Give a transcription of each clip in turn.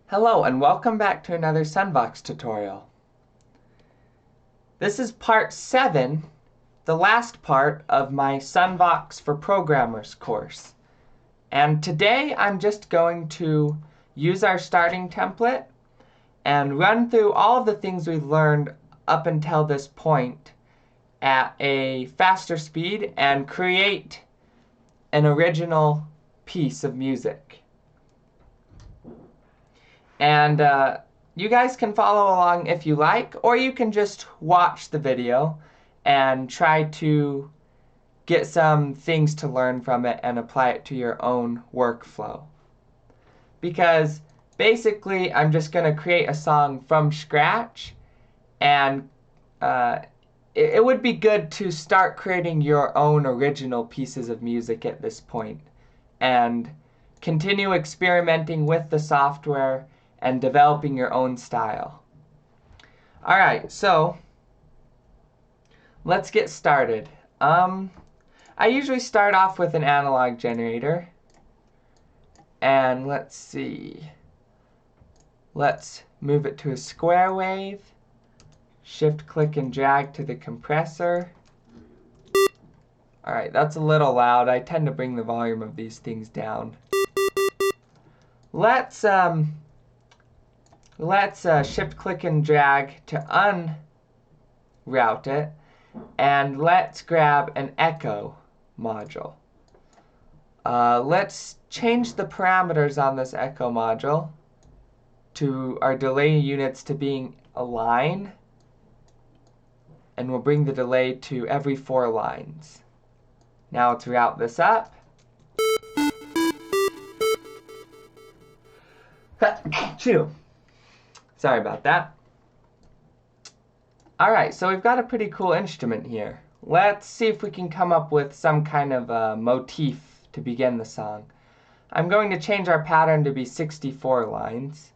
Hello and welcome back to another SunVox tutorial. This is part 7, the last part of my SunVox for Programmers course. And today I'm just going to use our starting template and run through all of the things we've learned up until this point at a faster speed and create an original piece of music. And you guys can follow along if you like, or you can just watch the video and try to get some things to learn from it and apply it to your own workflow. Because basically, I'm just going to create a song from scratch, and it would be good to start creating your own original pieces of music at this point and continue experimenting with the software and developing your own style. Alright, so let's get started. I usually start off with an analog generator. And let's see. Let's move it to a square wave. Shift, click, and drag to the compressor. Alright, that's a little loud. I tend to bring the volume of these things down. Let's shift, click, and drag to unroute it, and let's grab an echo module. Let's change the parameters on this echo module to our delay units to being a line, and we'll bring the delay to every 4 lines. Now let's route this up. Chew. Sorry about that. Alright, so we've got a pretty cool instrument here. Let's see if we can come up with some kind of motif to begin the song. I'm going to change our pattern to be 64 lines.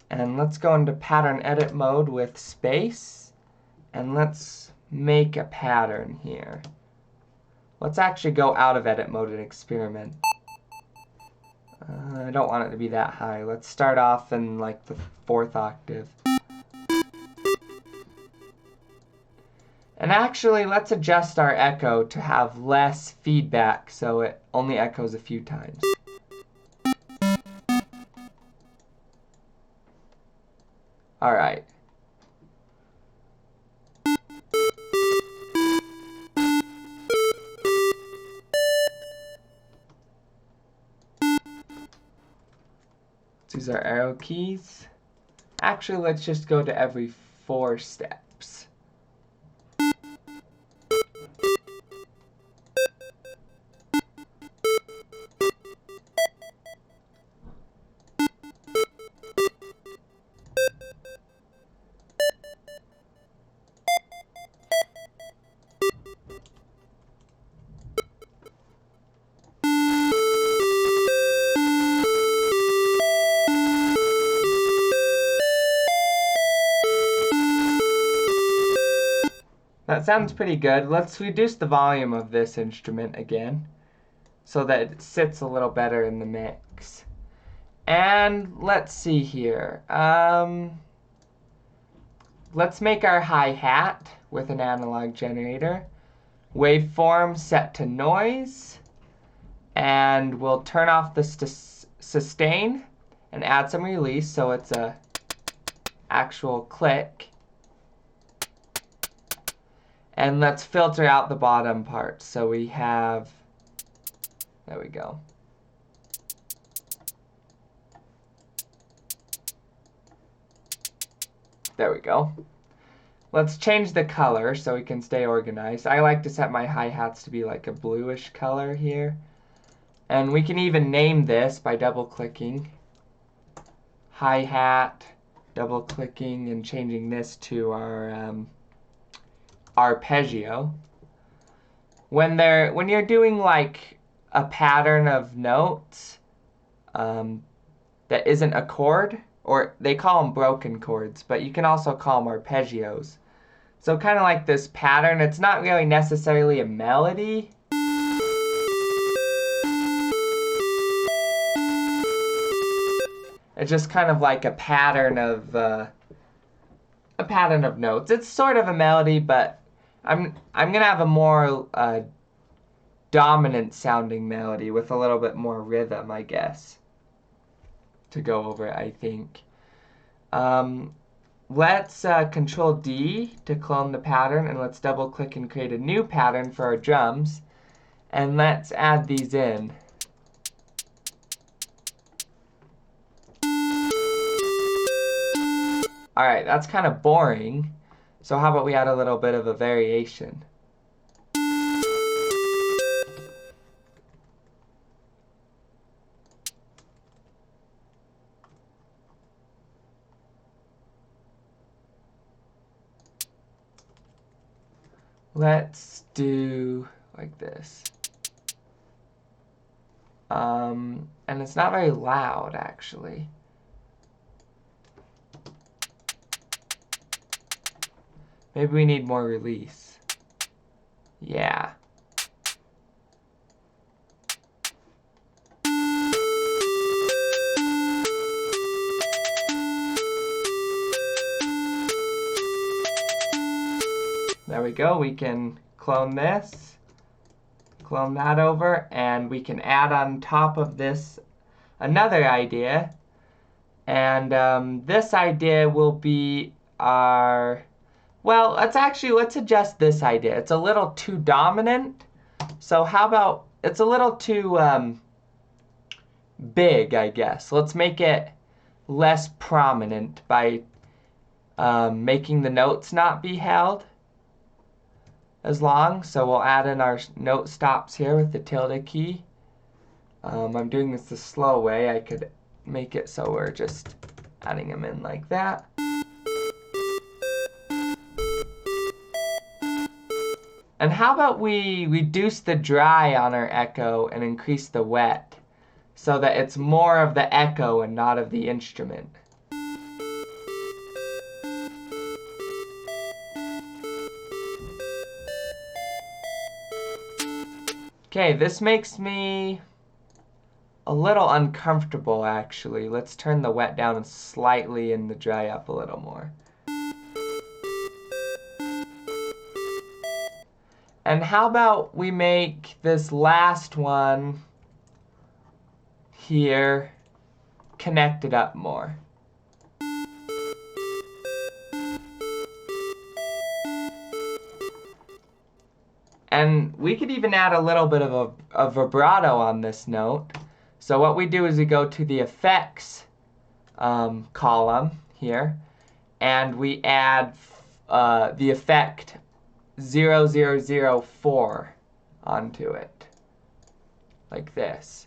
And let's go into pattern edit mode with space. And let's make a pattern here. Let's actually go out of edit mode and experiment. I don't want it to be that high. Let's start off in like the 4th octave. And actually, let's adjust our echo to have less feedback so it only echoes a few times. Alright. Use our arrow keys. Actually, let's just go to every 4 steps. That sounds pretty good. Let's reduce the volume of this instrument again so that it sits a little better in the mix. And let's see here. Let's make our hi-hat with an analog generator. Waveform set to noise. And we'll turn off the sustain and add some release so it's a actual click. And let's filter out the bottom part. So we have, there we go. There we go. Let's change the color so we can stay organized. I like to set my hi-hats to be like a bluish color here. And we can even name this by double-clicking. Hi-hat, double-clicking, and changing this to our arpeggio. When you're doing like a pattern of notes that isn't a chord, or they call them broken chords, but you can also call them arpeggios. So kind of like this pattern, it's not really necessarily a melody. It's just kind of like a pattern of notes. It's sort of a melody, but I'm gonna have a more dominant sounding melody with a little bit more rhythm, I guess, to go over it, I think. Let's Control D to clone the pattern, and let's double click and create a new pattern for our drums. And let's add these in. All right, that's kind of boring. So how about we add a little bit of a variation? Let's do like this. And it's not very loud, actually. Maybe we need more release. Yeah. There we go. We can clone this, clone that over, and we can add on top of this another idea. And this idea will be our, well, let's adjust this idea. It's a little too dominant. So how about, it's a little too big, I guess. Let's make it less prominent by making the notes not be held as long. So we'll add in our note stops here with the tilde key. I'm doing this the slow way. I could make it so we're just adding them in like that. And how about we reduce the dry on our echo and increase the wet so that it's more of the echo and not of the instrument. Okay, this makes me a little uncomfortable, actually. Let's turn the wet down slightly and the dry up a little more. And how about we make this last one here connected up more? And we could even add a little bit of a vibrato on this note. So what we do is we go to the effects column here, and we add the effect 0004 onto it, like this.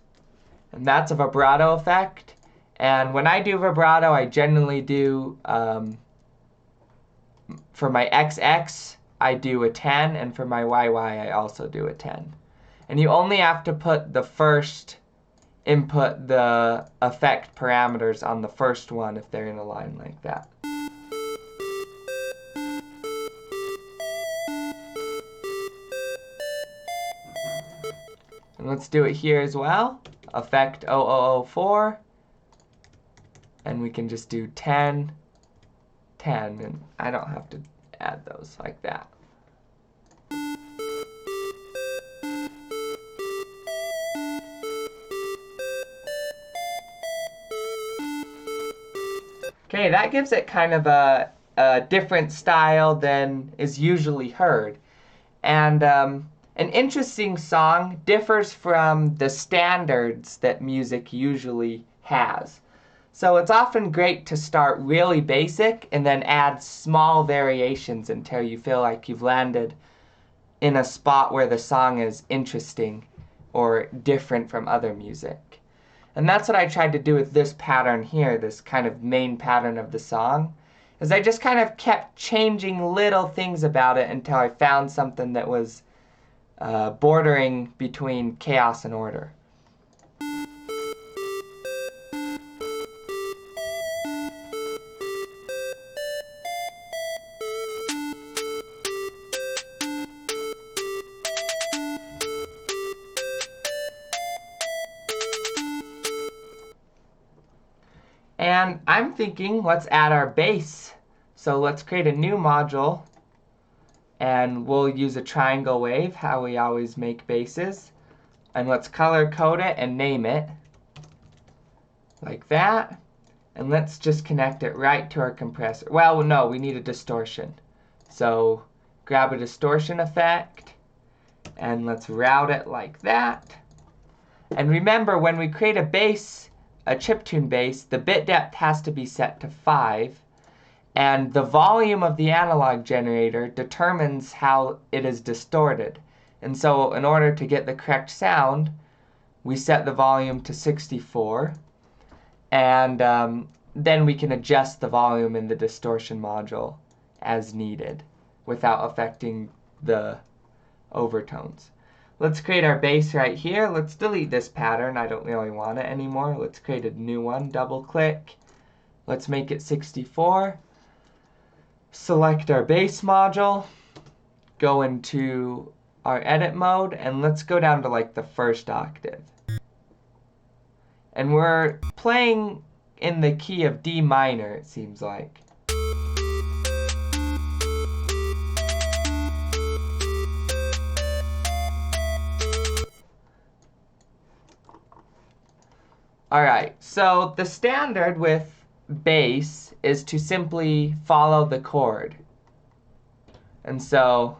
And that's a vibrato effect. And when I do vibrato, I generally do, for my XX, I do a 10, and for my YY, I also do a 10. And you only have to put the first input the effect parameters on the first one if they're in a line like that. And let's do it here as well. Effect 0004. And we can just do 10, 10, and I don't have to add those like that. Okay, that gives it kind of a different style than is usually heard. And an interesting song differs from the standards that music usually has. So it's often great to start really basic and then add small variations until you feel like you've landed in a spot where the song is interesting or different from other music. And that's what I tried to do with this pattern here, this kind of main pattern of the song, is I just kind of kept changing little things about it until I found something that was bordering between chaos and order. And I'm thinking let's add our bass. So let's create a new module, and we'll use a triangle wave, how we always make basses. And let's color code it and name it like that. And let's just connect it right to our compressor. Well, no, we need a distortion. So grab a distortion effect, and let's route it like that. And remember, when we create a bass, a chiptune bass, the bit depth has to be set to 5. And the volume of the analog generator determines how it is distorted. And so in order to get the correct sound, we set the volume to 64. And then we can adjust the volume in the distortion module as needed without affecting the overtones. Let's create our bass right here. Let's delete this pattern. I don't really want it anymore. Let's create a new one. Double click. Let's make it 64. Select our bass module. Go into our edit mode, and let's go down to like the first octave. And we're playing in the key of D minor, it seems like. Alright, so the standard with bass is to simply follow the chord. And so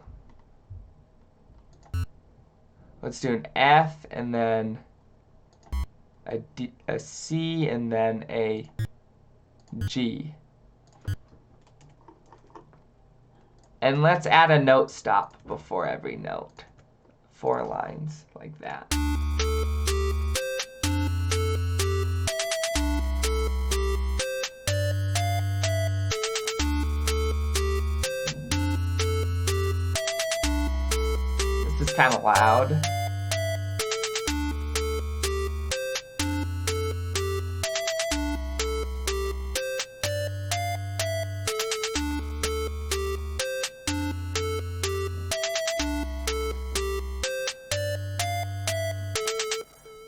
let's do an F and then a C and then a G. And let's add a note stop before every note. 4 lines like that. This is kind of loud.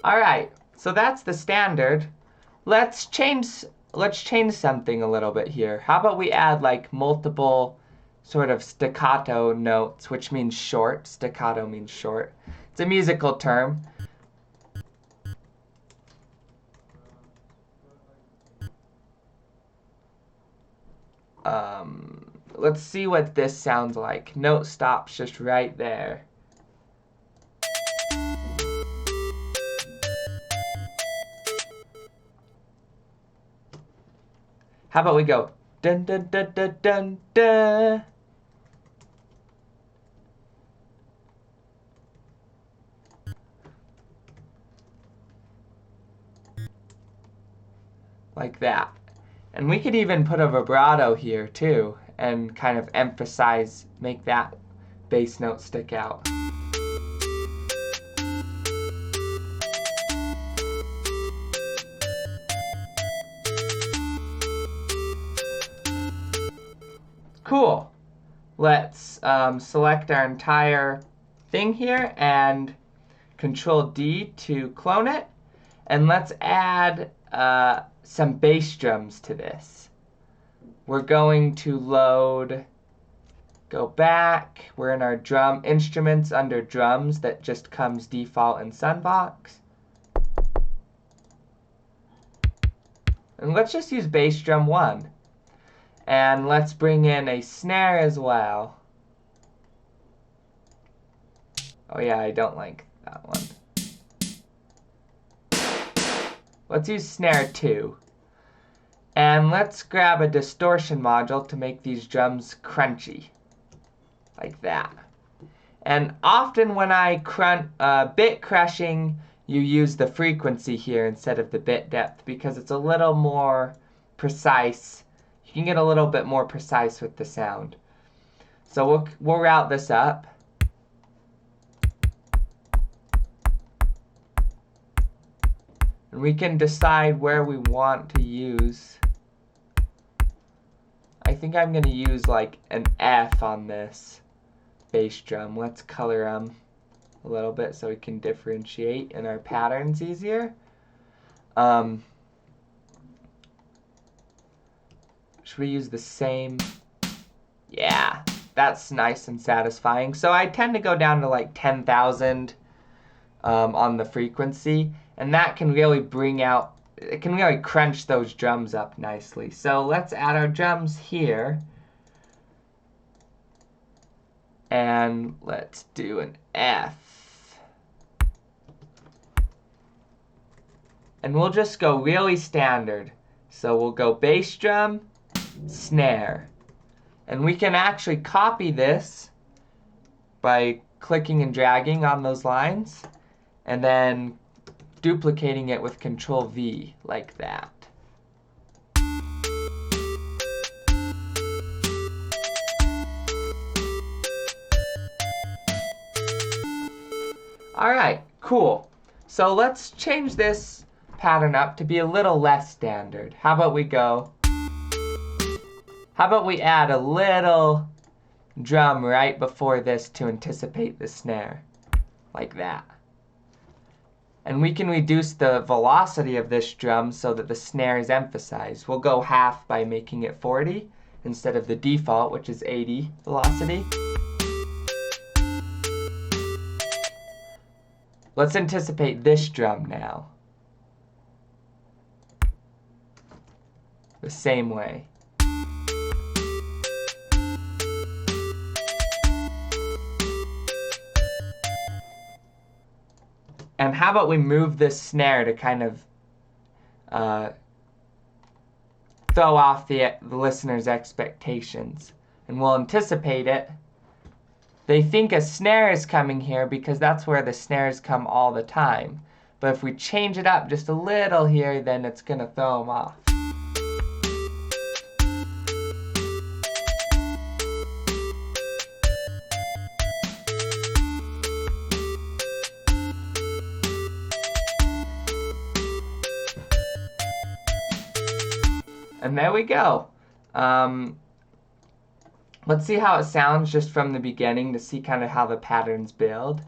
Alright, so that's the standard. Let's change something a little bit here. How about we add like multiple sort of staccato notes, which means short. Staccato means short. It's a musical term. Let's see what this sounds like. Note stops just right there. How about we go dun dun dun dun dun dun. Like that. And we could even put a vibrato here too and kind of emphasize, make that bass note stick out. Cool. Let's select our entire thing here and Control D to clone it. And let's add some bass drums to this. We're going to load, go back. We're in our drum instruments under drums that just comes default in SunVox. And let's just use bass drum 1. And let's bring in a snare as well. Oh yeah, I don't like that one. Let's use snare 2. And let's grab a distortion module to make these drums crunchy. Like that. And often when I bit crushing, you use the frequency here instead of the bit depth because it's a little more precise. You can get a little bit more precise with the sound. So we'll route this up. And we can decide where we want to use. I think I'm going to use like an F on this bass drum. Let's color them a little bit so we can differentiate in our patterns easier. Should we use the same? Yeah, that's nice and satisfying. So I tend to go down to like 10,000 on the frequency, and that can really bring out, it can really crunch those drums up nicely. So let's add our drums here. And let's do an F. And we'll just go really standard. So we'll go bass drum, snare. And we can actually copy this by clicking and dragging on those lines, and then duplicating it with Control V, like that. All right, cool. So let's change this pattern up to be a little less standard. How about we add a little drum right before this to anticipate the snare, like that. And we can reduce the velocity of this drum so that the snare is emphasized. We'll go half by making it 40 instead of the default, which is 80 velocity. Let's anticipate this drum now. The same way. And how about we move this snare to kind of throw off the listener's expectations. And we'll anticipate it. They think a snare is coming here because that's where the snares come all the time. But if we change it up just a little here, then it's going to throw them off. And there we go. Let's see how it sounds just from the beginning to see kind of how the patterns build.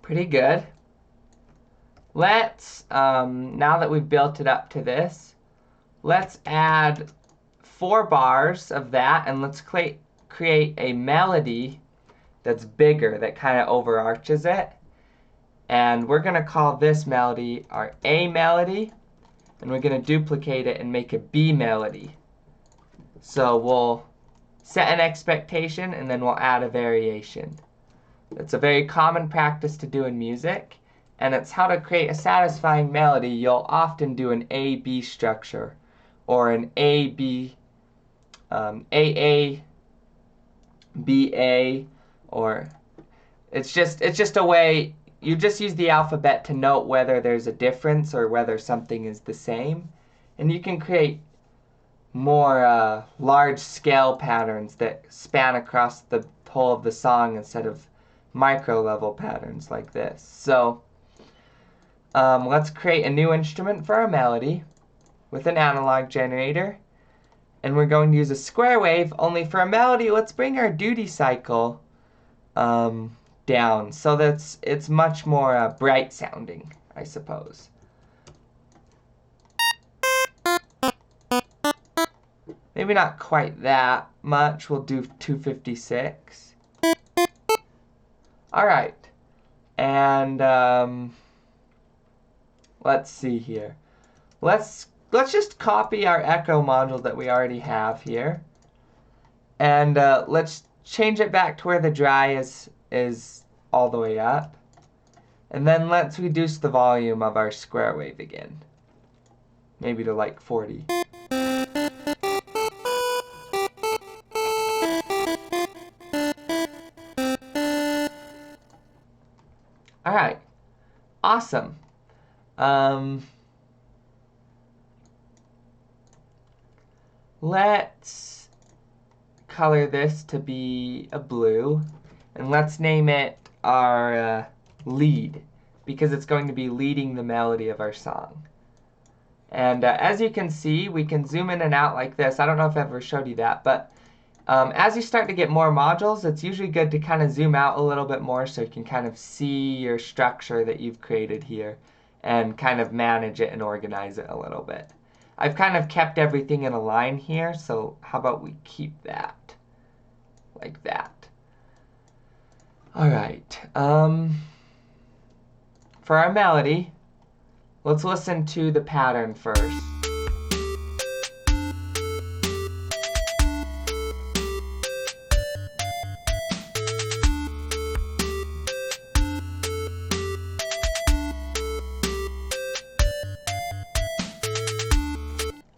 Pretty good. Let's, now that we've built it up to this, let's add 4 bars of that, and let's create a melody that's bigger, that kind of overarches it. And we're going to call this melody our A melody, and we're going to duplicate it and make a B melody. So we'll set an expectation, and then we'll add a variation. It's a very common practice to do in music, and it's how to create a satisfying melody. You'll often do an A-B structure, or an A-B, A-A, B-A, or it's just a way, you just use the alphabet to note whether there's a difference or whether something is the same. And you can create more large-scale patterns that span across the whole of the song instead of micro-level patterns like this. So let's create a new instrument for our melody with an analog generator. And we're going to use a square wave, only for a melody, let's bring our duty cycle down so that it's much more bright sounding, I suppose. Maybe not quite that much. We'll do 256. All right, and let's see here. Let's just copy our echo module that we already have here, and let's change it back to where the dry is all the way up, and then let's reduce the volume of our square wave again, maybe to like 40. All right, awesome. Let's color this to be a blue, and let's name it our lead, because it's going to be leading the melody of our song. And as you can see, we can zoom in and out like this. I don't know if I ever showed you that, but as you start to get more modules, it's usually good to kind of zoom out a little bit more so you can kind of see your structure that you've created here and kind of manage it and organize it a little bit. I've kind of kept everything in a line here, so how about we keep that like that. All right. For our melody, let's listen to the pattern first.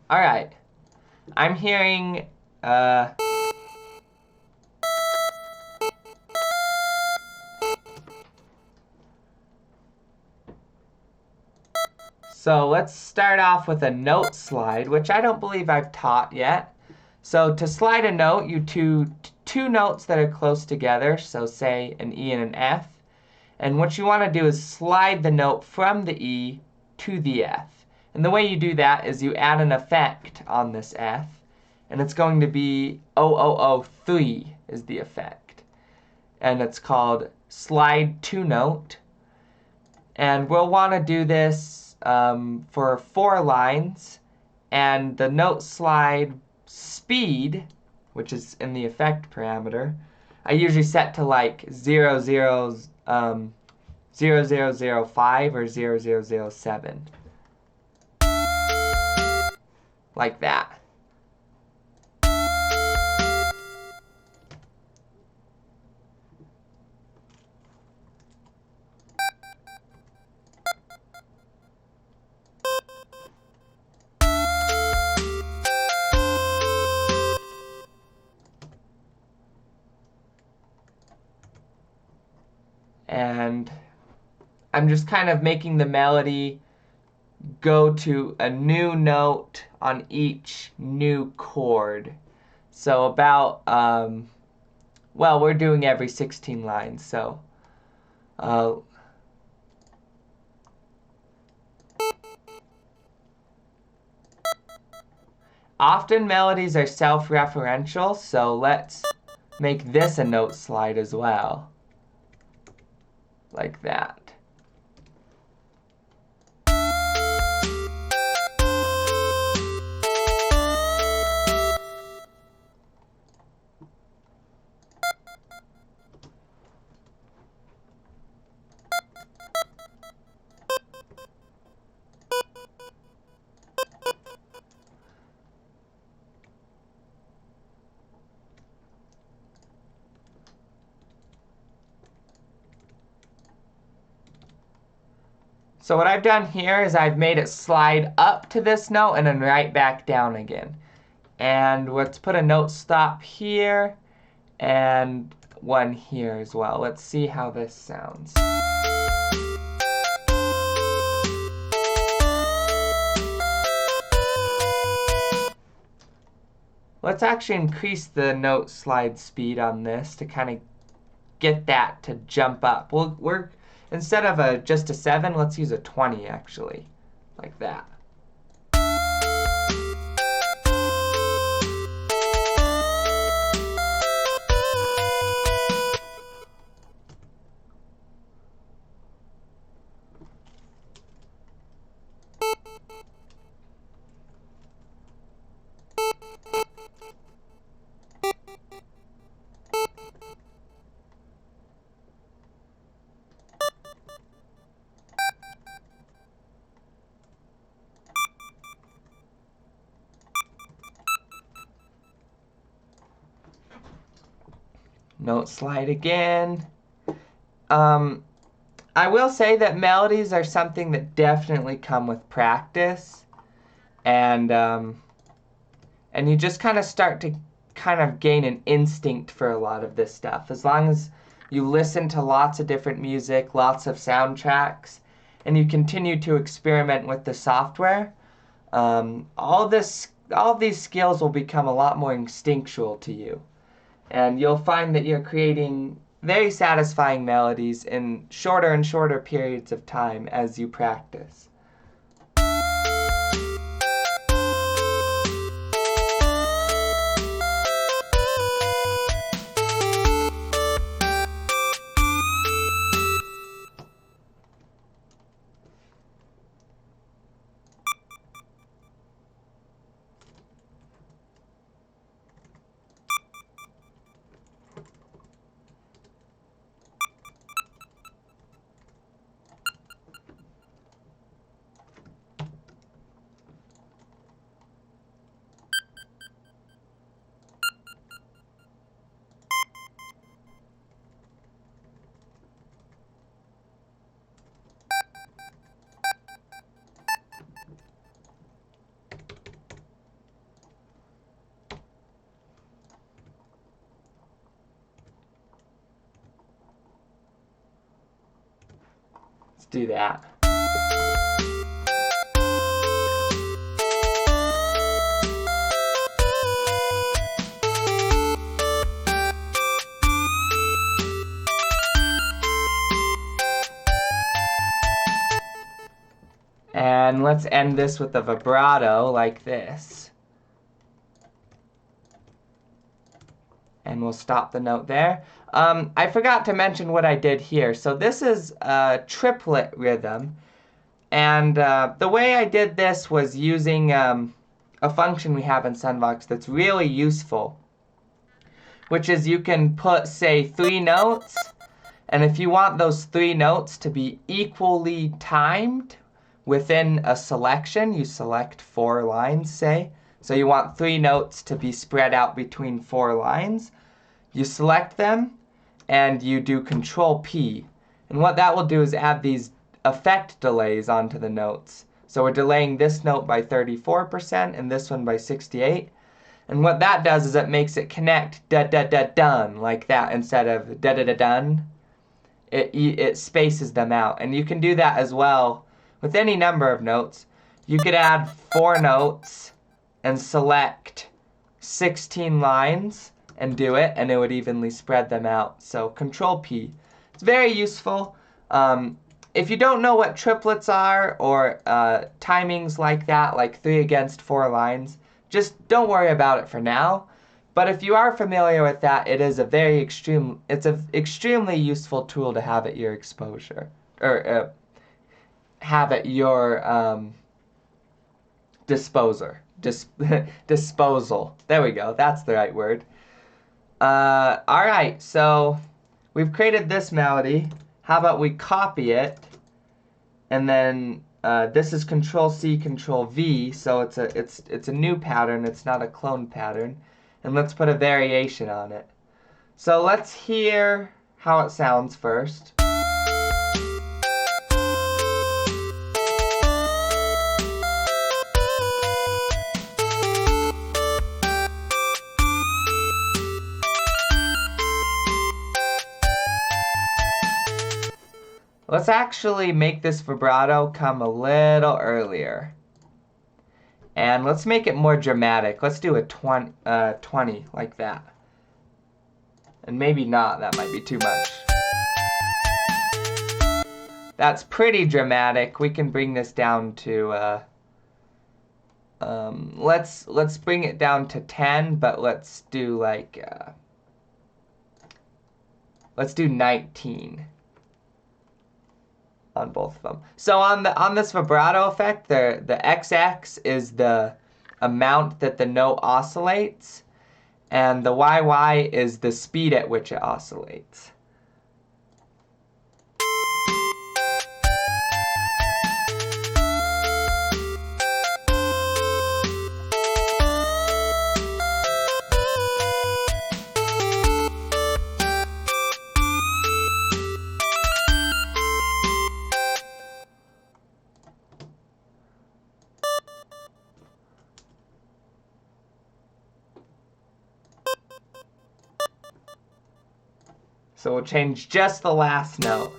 All right. I'm hearing so let's start off with a note slide, which I don't believe I've taught yet. So to slide a note, you do two notes that are close together, so say an E and an F. And what you want to do is slide the note from the E to the F. And the way you do that is you add an effect on this F, and it's going to be 0003 is the effect. And it's called slide to note. And we'll want to do this for 4 lines, and the note slide speed, which is in the effect parameter, I usually set to like 0005 or 0007. Like that. And I'm just kind of making the melody go to a new note on each new chord. So about, well, we're doing every 16 lines, so often melodies are self-referential, so let's make this a note slide as well. Like that. So what I've done here is I've made it slide up to this note and then right back down again. And let's put a note stop here and one here as well. Let's see how this sounds. Let's actually increase the note slide speed on this to kind of get that to jump up. We're instead of just a 7, let's use a 20 actually, like that. Note slide again. I will say that melodies are something that definitely come with practice, and you just kind of start to kind of gain an instinct for a lot of this stuff. As long as you listen to lots of different music, lots of soundtracks, and you continue to experiment with the software, all these skills will become a lot more instinctual to you. And you'll find that you're creating very satisfying melodies in shorter and shorter periods of time as you practice. Let's do that. And let's end this with a vibrato like this. And we'll stop the note there. I forgot to mention what I did here. So this is a triplet rhythm. And the way I did this was using a function we have in SunVox that's really useful, which is you can put, say, 3 notes. And if you want those 3 notes to be equally timed within a selection, you select 4 lines, say. So you want 3 notes to be spread out between 4 lines. You select them, and you do Control P. And what that will do is add these effect delays onto the notes. So we're delaying this note by 34% and this one by 68%. And what that does is it makes it connect da-da-da-dun like that instead of da-da-da-dun. It spaces them out. And you can do that as well with any number of notes. You could add 4 notes and select 16 lines and do it, and it would evenly spread them out. So Control P. It's very useful. If you don't know what triplets are or timings like that, like 3 against 4 lines, just don't worry about it for now. But if you are familiar with that, it is it's an extremely useful tool to have at your exposure, or have at your disposal. There we go. That's the right word. Alright, so we've created this melody. How about we copy it, and then this is Control C, Control V, so it's a new pattern, it's not a clone pattern, and let's put a variation on it. So let's hear how it sounds first. Let's actually make this vibrato come a little earlier. And let's make it more dramatic. Let's do a 20 like that. And maybe not, that might be too much. That's pretty dramatic. We can bring this down to, let's bring it down to 10, but let's do like, let's do 19. On both of them. So on this vibrato effect, the XX is the amount that the note oscillates, and the YY is the speed at which it oscillates. So we'll change just the last note.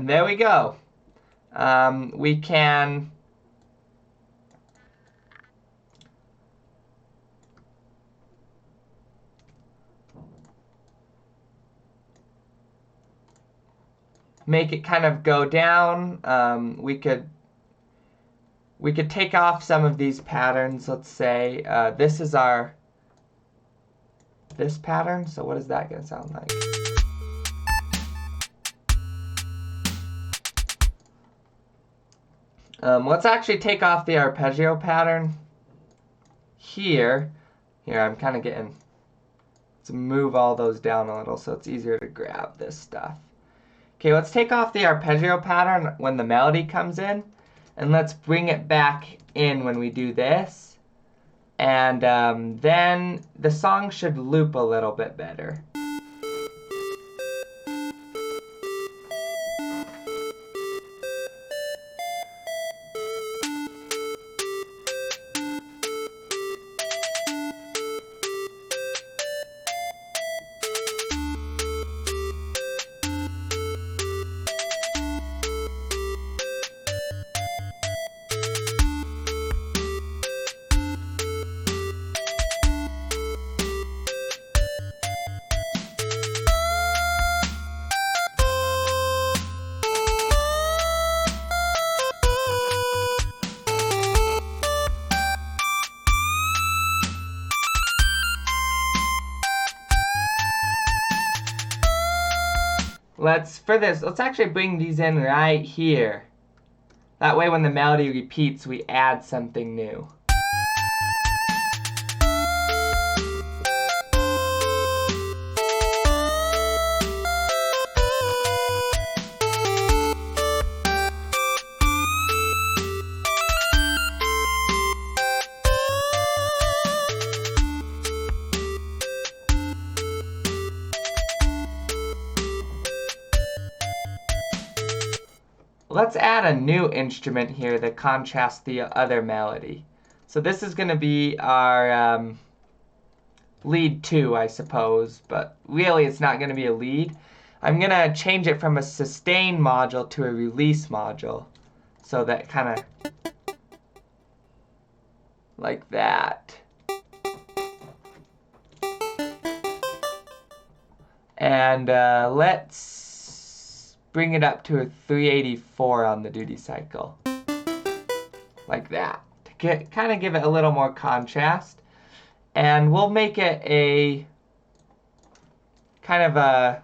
And there we go. We can make it kind of go down. We could take off some of these patterns. Let's say this is this pattern. So what is that going to sound like? Let's actually take off the arpeggio pattern here. Here, I'm kind of getting to move all those down a little so it's easier to grab this stuff. Okay, let's take off the arpeggio pattern when the melody comes in, and let's bring it back in when we do this. And then the song should loop a little bit better. Let's actually bring these in right here. That way when the melody repeats, we add something new. Let's add a new instrument here that contrasts the other melody. So this is going to be our lead 2, I suppose, but really it's not going to be a lead. I'm going to change it from a sustain module to a release module. So that kind of like that. And let's bring it up to a 384 on the duty cycle. Like that. To kind of give it a little more contrast. And we'll make it a kind of a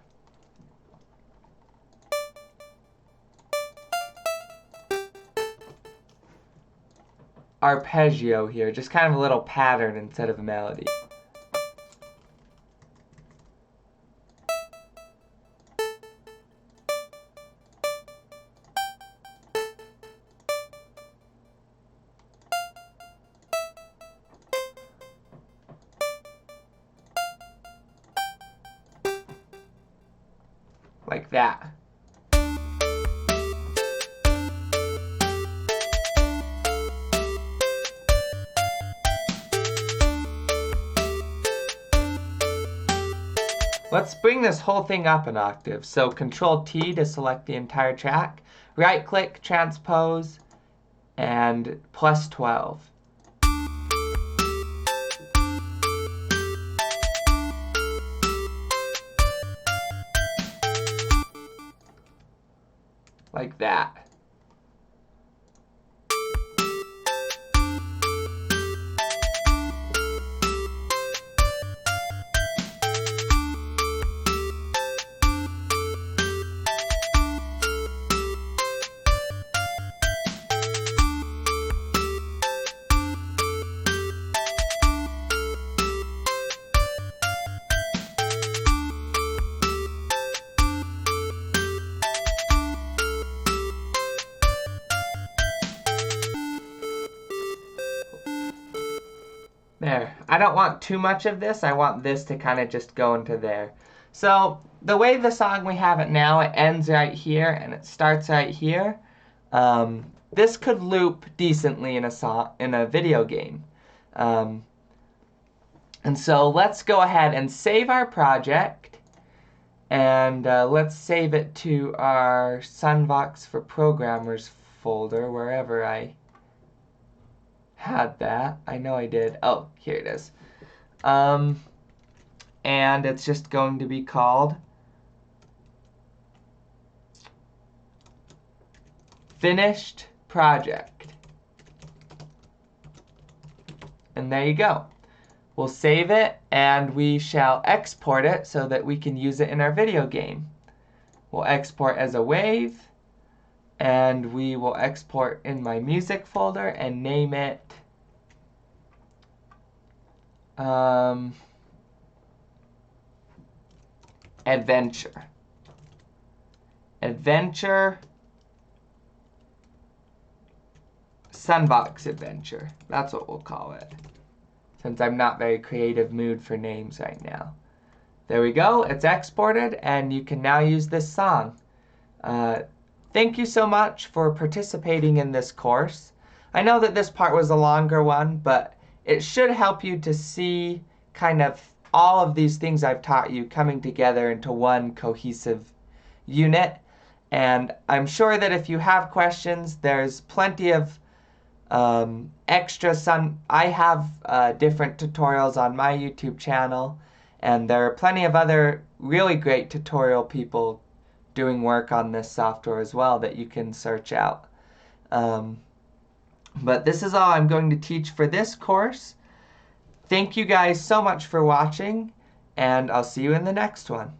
arpeggio here. Just kind of a little pattern instead of a melody. Like that. Let's bring this whole thing up an octave. So Control T to select the entire track, right click, transpose, and plus 12. Like that. There. I don't want too much of this. I want this to kind of just go into there. So the way the song we have it now, it ends right here and it starts right here. This could loop decently in a video game. And so let's go ahead and save our project. And let's save it to our SunVox for Programmers folder, wherever I had that. I know I did. Oh, here it is. And it's just going to be called Finished Project. And there you go. We'll save it and we shall export it so that we can use it in our video game. We'll export as a wave, and we will export in my music folder and name it Adventure. Adventure. SunVox Adventure. That's what we'll call it, since I'm not very creative mood for names right now. There we go. It's exported, and you can now use this song. Thank you so much for participating in this course. I know that this part was a longer one, but it should help you to see kind of all of these things I've taught you coming together into one cohesive unit. And I'm sure that if you have questions, there's plenty of I have different tutorials on my YouTube channel, and there are plenty of other really great tutorial people doing work on this software as well that you can search out. But this is all I'm going to teach for this course. Thank you guys so much for watching, and I'll see you in the next one.